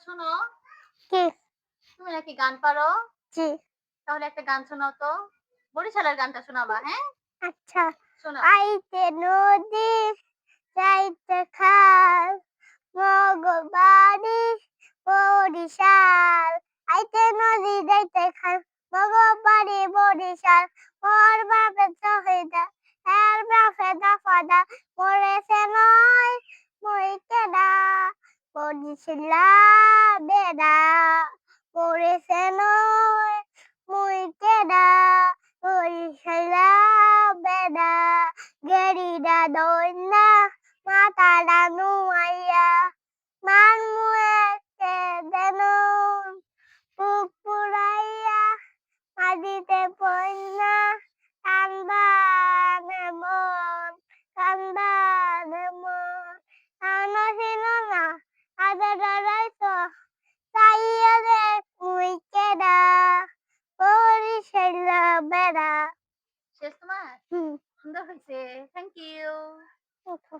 শোনো, কি? তুমি নাকি গান পারো? জি। তাহলে একটা গান শোনাও তো। বরিশালের গানটা শোনাবা, হ্যাঁ? আচ্ছা। শোনাও। আইতে নদী যাইতে খাল মগবাড়ি বরিশাল। আইতে নদী যাইতে খাল মগবাড়ি বরিশাল। মোর বাপের চহিদা এর বাপে দফাদা মরেছে নয় মইকেডা বরিশালা বেডা মরেছে নয় মুইকেডা বরিশালা বেডা গেরিডা দইন্না মাতাডা নুয়াইয়া মান মুয়েতে দেন বুক পুরাইয়া মাটিতে পইন্না কান্দানে মন কান্দানে মন কানো ছিল না আদা ডরাইতো চাইয়া দেখ মুইকেডা বরিশালা বেডা শেষ তোমার? হুম সুন্দর হইছে। Thank you. ওঠো